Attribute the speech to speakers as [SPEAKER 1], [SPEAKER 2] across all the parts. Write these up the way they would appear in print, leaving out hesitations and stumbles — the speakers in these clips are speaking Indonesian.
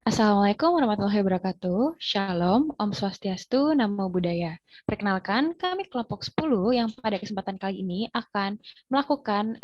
[SPEAKER 1] Assalamualaikum warahmatullahi wabarakatuh. Shalom, Om Swastiastu, Namo Buddhaya. Perkenalkan, kami kelompok 10 yang pada kesempatan kali ini akan melakukan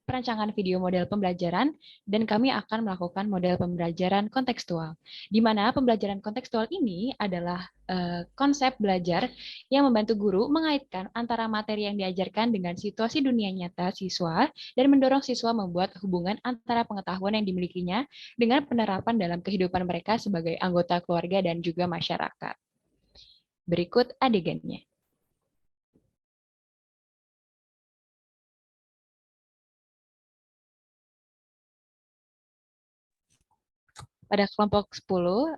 [SPEAKER 1] perancangan video model pembelajaran dan kami akan melakukan model pembelajaran kontekstual. Di mana pembelajaran kontekstual ini adalah konsep belajar yang membantu guru mengaitkan antara materi yang diajarkan dengan situasi dunia nyata siswa dan mendorong siswa membuat hubungan antara pengetahuan yang dimilikinya dengan penerapan dalam kehidupan mereka sebagai anggota keluarga dan juga masyarakat. Berikut adegannya. Pada kelompok 10,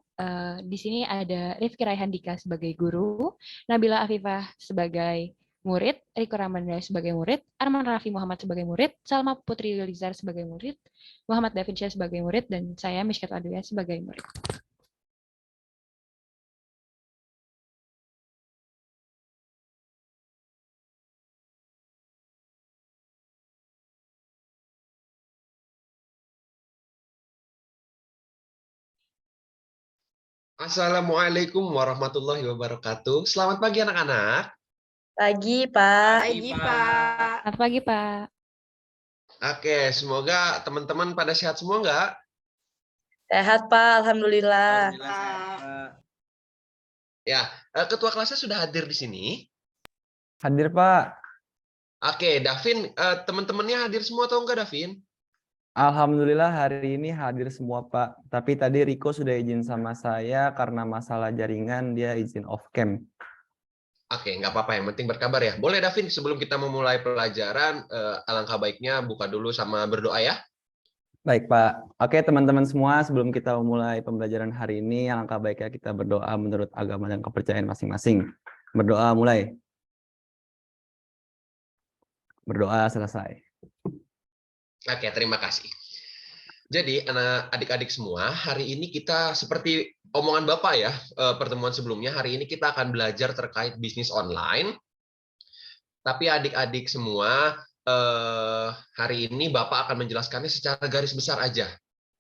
[SPEAKER 1] di sini ada Rifki Raihandika sebagai guru, Nabila Afifah sebagai murid, Riko Ramanda sebagai murid, Arman Raffi Muhammad sebagai murid, Salma Putri Lizar sebagai murid, Muhammad Davinsyah sebagai murid, dan saya Mishkat Aduya sebagai murid.
[SPEAKER 2] Assalamualaikum warahmatullahi wabarakatuh. Selamat pagi anak-anak.
[SPEAKER 3] Pagi, Pak.
[SPEAKER 4] Pagi, Pak.
[SPEAKER 1] Selamat pagi, Pak.
[SPEAKER 2] Oke, semoga teman-teman pada sehat semua nggak?
[SPEAKER 3] Sehat, Pak. Alhamdulillah.
[SPEAKER 2] Ya, ketua kelasnya sudah hadir di sini.
[SPEAKER 4] Hadir, Pak.
[SPEAKER 2] Oke, Davin, teman-temannya hadir semua atau enggak, Davin?
[SPEAKER 4] Alhamdulillah hari ini hadir semua, Pak. Tapi tadi Riko sudah izin sama saya karena masalah jaringan, dia izin off cam.
[SPEAKER 2] Oke, nggak apa-apa. Yang penting berkabar ya. Boleh, Davin, sebelum kita memulai pelajaran, alangkah baiknya buka dulu sama berdoa ya.
[SPEAKER 4] Baik, Pak. Oke, teman-teman semua, sebelum kita memulai pembelajaran hari ini, alangkah baiknya kita berdoa menurut agama dan kepercayaan masing-masing. Berdoa mulai. Berdoa selesai.
[SPEAKER 2] Oke, terima kasih. Jadi, adik-adik semua, hari ini kita seperti omongan Bapak ya, pertemuan sebelumnya, hari ini kita akan belajar terkait bisnis online. Tapi adik-adik semua, hari ini Bapak akan menjelaskannya secara garis besar aja.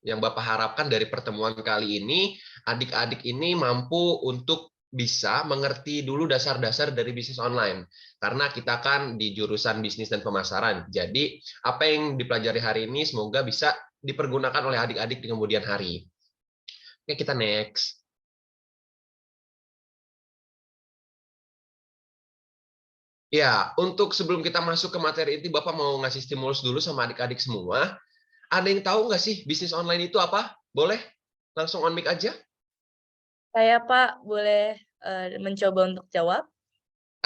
[SPEAKER 2] Yang Bapak harapkan dari pertemuan kali ini, adik-adik ini mampu untuk bisa mengerti dulu dasar-dasar dari bisnis online. Karena kita kan di jurusan bisnis dan pemasaran. Jadi, apa yang dipelajari hari ini semoga bisa dipergunakan oleh adik-adik di kemudian hari. Oke, kita next. Ya, untuk sebelum kita masuk ke materi ini, Bapak mau ngasih stimulus dulu sama adik-adik semua. Ada yang tahu nggak sih bisnis online itu apa? Boleh? Langsung on mic aja.
[SPEAKER 3] Saya, Pak, boleh mencoba untuk jawab?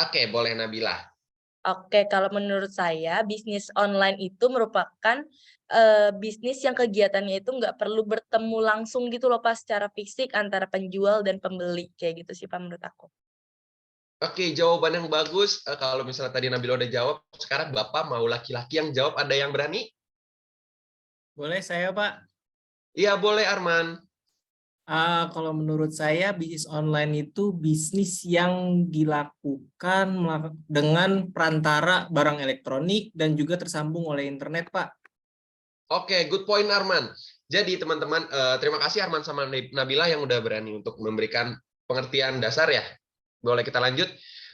[SPEAKER 2] Oke, boleh Nabila.
[SPEAKER 3] Oke, kalau menurut saya, bisnis online itu merupakan bisnis yang kegiatannya itu nggak perlu bertemu langsung gitu loh, Pak, secara fisik antara penjual dan pembeli. Kayak gitu sih, Pak, menurut aku.
[SPEAKER 2] Oke, jawaban yang bagus. Kalau misalnya tadi Nabila udah jawab, sekarang Bapak mau laki-laki yang jawab. Ada yang berani?
[SPEAKER 5] Boleh saya, Pak?
[SPEAKER 2] Iya, boleh Arman.
[SPEAKER 5] Kalau menurut saya, bisnis online itu bisnis yang dilakukan dengan perantara barang elektronik dan juga tersambung oleh internet, Pak.
[SPEAKER 2] Oke, good point Arman. Jadi teman-teman, terima kasih Arman sama Nabila yang udah berani untuk memberikan pengertian dasar ya. Boleh kita lanjut?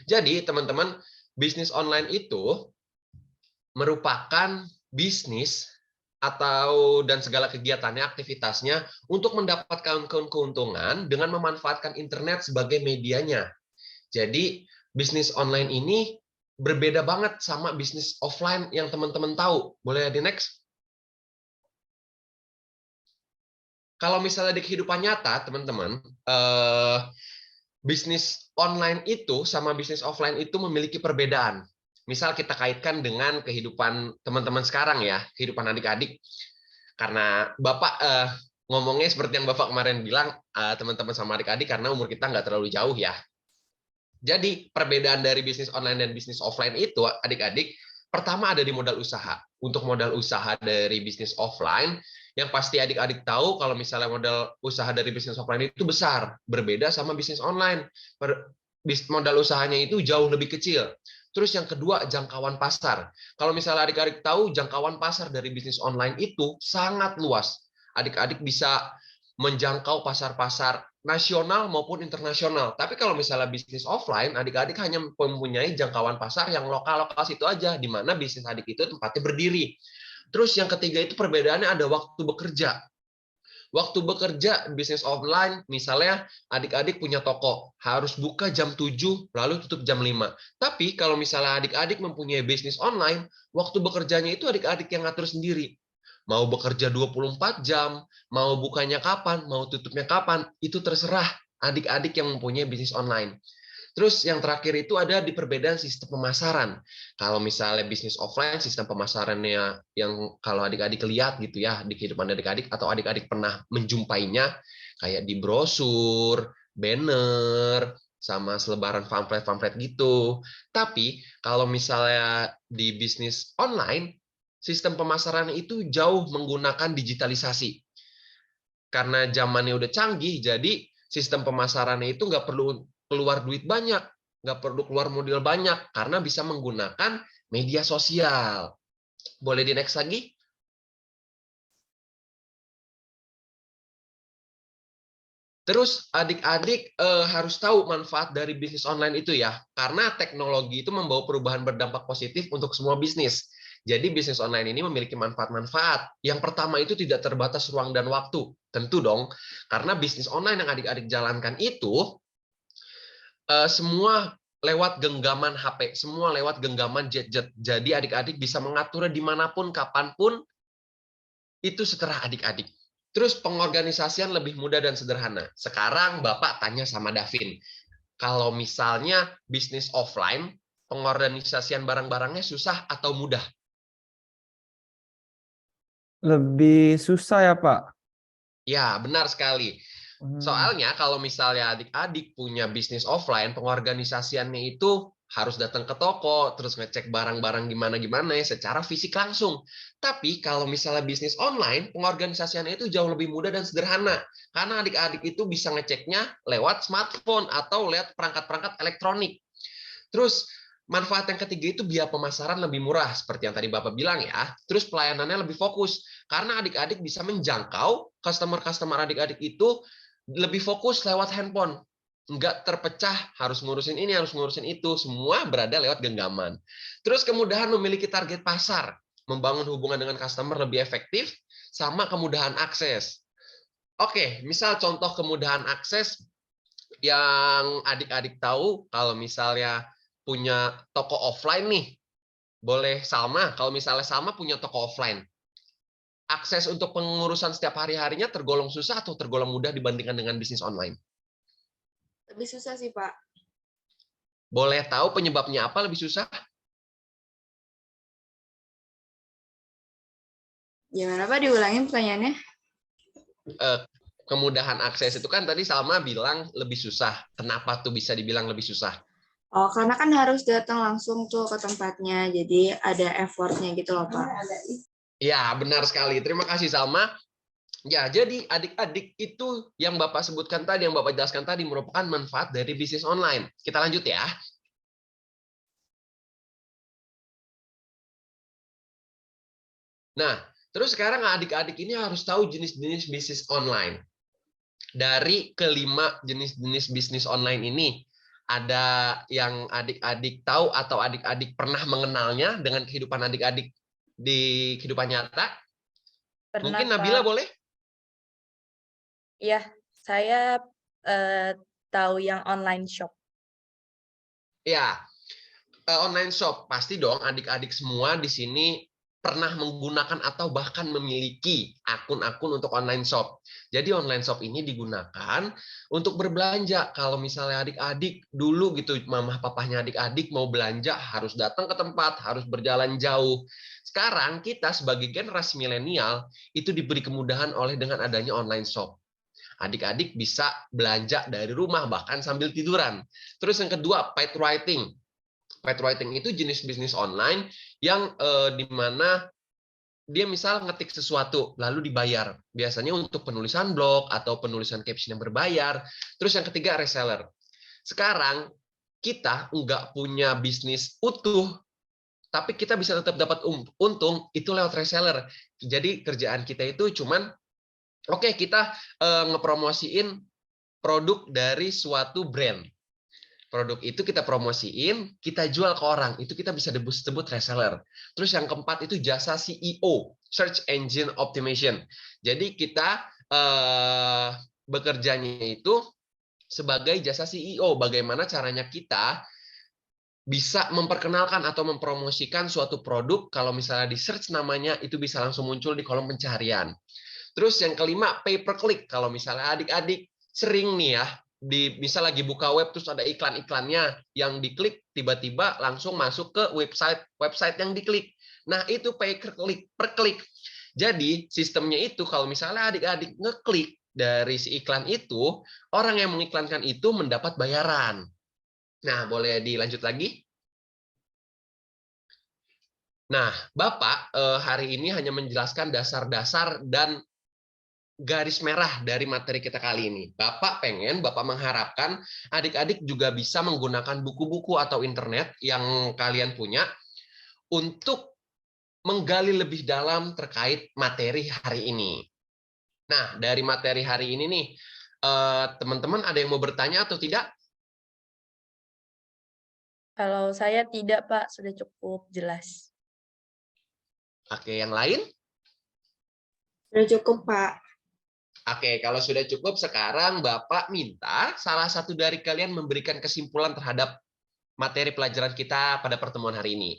[SPEAKER 2] Jadi teman-teman, bisnis online itu merupakan bisnis dan segala kegiatannya, aktivitasnya untuk mendapatkan keuntungan dengan memanfaatkan internet sebagai medianya. Jadi bisnis online ini berbeda banget sama bisnis offline yang teman-teman tahu. Boleh di next? Kalau misalnya di kehidupan nyata, teman-teman, bisnis online itu sama bisnis offline itu memiliki perbedaan. Misal kita kaitkan dengan kehidupan teman-teman sekarang ya, kehidupan adik-adik. Karena Bapak ngomongnya seperti yang Bapak kemarin bilang, teman-teman sama adik-adik karena umur kita nggak terlalu jauh ya. Jadi perbedaan dari bisnis online dan bisnis offline itu, adik-adik, pertama ada di modal usaha. Untuk modal usaha dari bisnis offline, yang pasti adik-adik tahu kalau misalnya modal usaha dari bisnis offline itu besar, berbeda sama bisnis online. Modal usahanya itu jauh lebih kecil. Terus yang kedua, jangkauan pasar. Kalau misalnya adik-adik tahu, jangkauan pasar dari bisnis online itu sangat luas. Adik-adik bisa menjangkau pasar-pasar nasional maupun internasional. Tapi kalau misalnya bisnis offline, adik-adik hanya mempunyai jangkauan pasar yang lokal-lokal situ aja, di mana bisnis adik itu tempatnya berdiri. Terus yang ketiga itu perbedaannya ada waktu bekerja. Waktu bekerja bisnis offline, misalnya adik-adik punya toko, harus buka jam 7, lalu tutup jam 5. Tapi kalau misalnya adik-adik mempunyai bisnis online, waktu bekerjanya itu adik-adik yang ngatur sendiri. Mau bekerja 24 jam, mau bukanya kapan, mau tutupnya kapan, itu terserah adik-adik yang mempunyai bisnis online. Terus yang terakhir itu ada di perbedaan sistem pemasaran. Kalau misalnya bisnis offline, sistem pemasarannya yang kalau adik-adik lihat gitu ya, di kehidupan adik-adik atau adik-adik pernah menjumpainya, kayak di brosur, banner, sama selebaran pamflet-pamflet gitu. Tapi kalau misalnya di bisnis online, sistem pemasaran itu jauh menggunakan digitalisasi. Karena zamannya udah canggih, jadi sistem pemasarannya itu nggak perlu keluar duit banyak, nggak perlu keluar modal banyak, karena bisa menggunakan media sosial. Boleh di next lagi? Terus adik-adik harus tahu manfaat dari bisnis online itu ya, karena teknologi itu membawa perubahan berdampak positif untuk semua bisnis. Jadi bisnis online ini memiliki manfaat-manfaat. Yang pertama itu tidak terbatas ruang dan waktu. Tentu dong, karena bisnis online yang adik-adik jalankan itu semua lewat genggaman HP, semua lewat genggaman gadget. Jadi adik-adik bisa mengaturnya dimanapun, kapanpun, itu seterah adik-adik. Terus pengorganisasian lebih mudah dan sederhana. Sekarang Bapak tanya sama Davin, kalau misalnya bisnis offline, pengorganisasian barang-barangnya susah atau mudah?
[SPEAKER 4] Lebih susah ya, Pak?
[SPEAKER 2] Ya, benar sekali. Soalnya kalau misalnya adik-adik punya bisnis offline, pengorganisasiannya itu harus datang ke toko, terus ngecek barang-barang gimana-gimana ya secara fisik langsung. Tapi kalau misalnya bisnis online, pengorganisasiannya itu jauh lebih mudah dan sederhana. Karena adik-adik itu bisa ngeceknya lewat smartphone atau lewat perangkat-perangkat elektronik. Terus manfaat yang ketiga itu biaya pemasaran lebih murah, seperti yang tadi Bapak bilang ya. Terus pelayanannya lebih fokus, karena adik-adik bisa menjangkau customer-customer adik-adik itu lebih fokus lewat handphone. Nggak terpecah, harus ngurusin ini, harus ngurusin itu. Semua berada lewat genggaman. Terus kemudahan memiliki target pasar, membangun hubungan dengan customer lebih efektif, sama kemudahan akses. Oke, misal contoh kemudahan akses yang adik-adik tahu, kalau misalnya punya toko offline nih, boleh Salma, kalau misalnya Salma punya toko offline, akses untuk pengurusan setiap hari-harinya tergolong susah atau tergolong mudah dibandingkan dengan bisnis online?
[SPEAKER 6] Lebih susah sih, Pak.
[SPEAKER 2] Boleh tahu penyebabnya apa lebih susah?
[SPEAKER 6] Gimana, Pak? Diulangin pertanyaannya?
[SPEAKER 2] Kemudahan akses itu kan tadi Salma bilang lebih susah. Kenapa tuh bisa dibilang lebih susah?
[SPEAKER 6] Oh, karena kan harus datang langsung tuh ke tempatnya, jadi ada effort-nya gitu loh, Pak.
[SPEAKER 2] Ya, benar sekali. Terima kasih, Salma. Ya, jadi adik-adik itu yang Bapak sebutkan tadi, yang Bapak jelaskan tadi, merupakan manfaat dari bisnis online. Kita lanjut ya. Nah, terus sekarang adik-adik ini harus tahu jenis-jenis bisnis online. Dari kelima jenis-jenis bisnis online ini, ada yang adik-adik tahu atau adik-adik pernah mengenalnya dengan kehidupan adik-adik di kehidupan nyata?
[SPEAKER 3] Pernah,
[SPEAKER 2] Mungkin
[SPEAKER 3] Pak.
[SPEAKER 2] Nabila boleh?
[SPEAKER 3] Iya, saya tahu yang online shop.
[SPEAKER 2] Ya, online shop. Pasti dong adik-adik semua di sini pernah menggunakan atau bahkan memiliki akun-akun untuk online shop. Jadi online shop ini digunakan untuk berbelanja. Kalau misalnya adik-adik dulu gitu, mamah papahnya adik-adik mau belanja harus datang ke tempat, harus berjalan jauh. Sekarang kita sebagai generasi milenial itu diberi kemudahan oleh dengan adanya online shop. Adik-adik bisa belanja dari rumah bahkan sambil tiduran. Terus yang kedua, paid writing. Paid writing itu jenis bisnis online yang di mana dia misal ngetik sesuatu lalu dibayar. Biasanya untuk penulisan blog atau penulisan caption yang berbayar. Terus yang ketiga, reseller. Sekarang kita nggak punya bisnis utuh, tapi kita bisa tetap dapat untung itu lewat reseller. Jadi kerjaan kita itu cuman Oke, kita ngepromosiin produk dari suatu brand. Produk itu kita promosiin, kita jual ke orang. Itu kita bisa disebut reseller. Terus yang keempat itu jasa CEO, Search Engine Optimization. Jadi kita bekerjanya itu sebagai jasa CEO. Bagaimana caranya kita bisa memperkenalkan atau mempromosikan suatu produk, kalau misalnya di search namanya, itu bisa langsung muncul di kolom pencarian. Terus yang kelima, pay per click. Kalau misalnya adik-adik sering nih ya, misal lagi buka web terus ada iklan-iklannya yang diklik, tiba-tiba langsung masuk ke website yang diklik. Nah, itu pay per click. Jadi sistemnya itu kalau misalnya adik-adik ngeklik dari si iklan itu, orang yang mengiklankan itu mendapat bayaran. Nah, boleh dilanjut lagi? Nah, Bapak hari ini hanya menjelaskan dasar-dasar dan garis merah dari materi kita kali ini. Bapak mengharapkan adik-adik juga bisa menggunakan buku-buku atau internet yang kalian punya untuk menggali lebih dalam terkait materi hari ini. Nah, dari materi hari ini nih, teman-teman ada yang mau bertanya atau tidak?
[SPEAKER 3] Kalau saya tidak, Pak, sudah cukup jelas.
[SPEAKER 2] Oke, yang lain?
[SPEAKER 6] Sudah cukup, Pak.
[SPEAKER 2] Oke, kalau sudah cukup, sekarang Bapak minta salah satu dari kalian memberikan kesimpulan terhadap materi pelajaran kita pada pertemuan hari ini.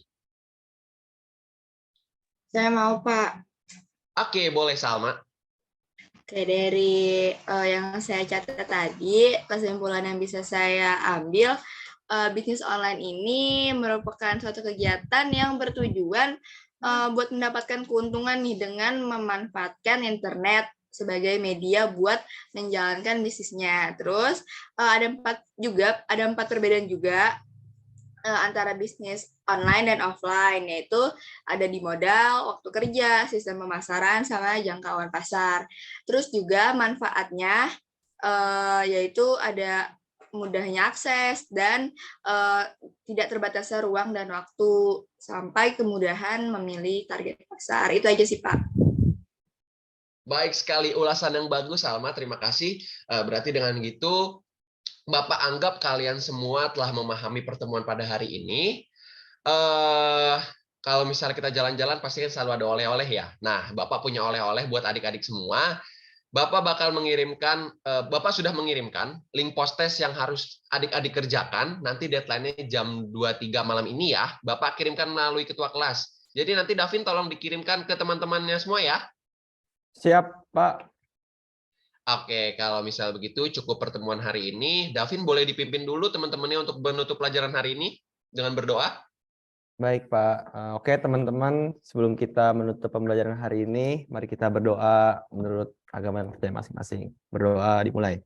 [SPEAKER 6] Saya mau, Pak.
[SPEAKER 2] Oke, boleh Salma.
[SPEAKER 6] Oke, dari yang saya catat tadi, kesimpulan yang bisa saya ambil, bisnis online ini merupakan suatu kegiatan yang bertujuan buat mendapatkan keuntungan nih dengan memanfaatkan internet sebagai media buat menjalankan bisnisnya. Terus ada empat perbedaan juga antara bisnis online dan offline, yaitu ada di modal, waktu kerja, sistem pemasaran, sama jangkauan pasar. Terus juga manfaatnya yaitu ada mudahnya akses dan tidak terbatasnya ruang dan waktu, sampai kemudahan memilih target pasar. Itu aja sih, Pak.
[SPEAKER 2] Baik sekali, ulasan yang bagus Salma, terima kasih. Berarti dengan gitu Bapak anggap kalian semua telah memahami pertemuan pada hari ini. Kalau misalnya kita jalan-jalan pasti kan selalu ada oleh-oleh ya. Nah, Bapak punya oleh-oleh buat adik-adik semua. Bapak sudah mengirimkan link post-test yang harus adik-adik kerjakan. Nanti deadline-nya jam 23 malam ini ya. Bapak kirimkan melalui ketua kelas. Jadi nanti Davin tolong dikirimkan ke teman-temannya semua ya.
[SPEAKER 4] Siap, Pak.
[SPEAKER 2] Oke, kalau misal begitu cukup pertemuan hari ini. Davin boleh dipimpin dulu teman-temannya untuk menutup pelajaran hari ini dengan berdoa.
[SPEAKER 4] Baik, Pak. Oke, teman-teman, sebelum kita menutup pembelajaran hari ini, mari kita berdoa menurut agama dan percaya masing-masing. Berdoa dimulai.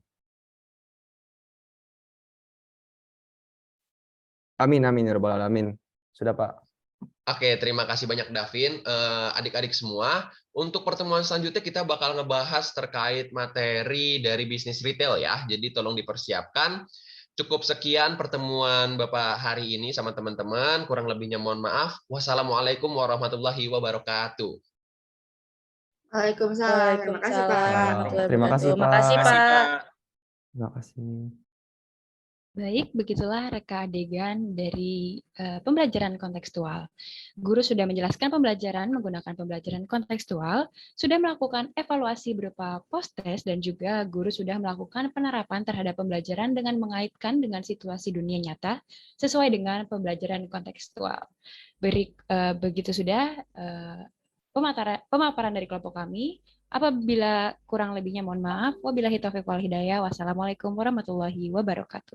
[SPEAKER 4] Amin, amin, ya rabbal alamin. Sudah, Pak.
[SPEAKER 2] Oke, terima kasih banyak Davin. Adik-adik semua, untuk pertemuan selanjutnya kita bakal ngebahas terkait materi dari bisnis retail ya. Jadi tolong dipersiapkan. Cukup sekian pertemuan Bapak hari ini sama teman-teman. Kurang lebihnya mohon maaf. Wassalamualaikum warahmatullahi wabarakatuh.
[SPEAKER 6] Waalaikumsalam. Terima kasih, Pak.
[SPEAKER 4] Terima kasih, Pak.
[SPEAKER 3] Terima kasih, Pak.
[SPEAKER 4] Terima kasih.
[SPEAKER 1] Baik, begitulah reka adegan dari pembelajaran kontekstual. Guru sudah menjelaskan pembelajaran menggunakan pembelajaran kontekstual, sudah melakukan evaluasi berupa post-test, dan juga guru sudah melakukan penerapan terhadap pembelajaran dengan mengaitkan dengan situasi dunia nyata sesuai dengan pembelajaran kontekstual. Begitu sudah pemaparan dari kelompok kami. Apabila kurang lebihnya mohon maaf. Wabillahi taufiq wal hidayah. Wassalamualaikum warahmatullahi wabarakatuh.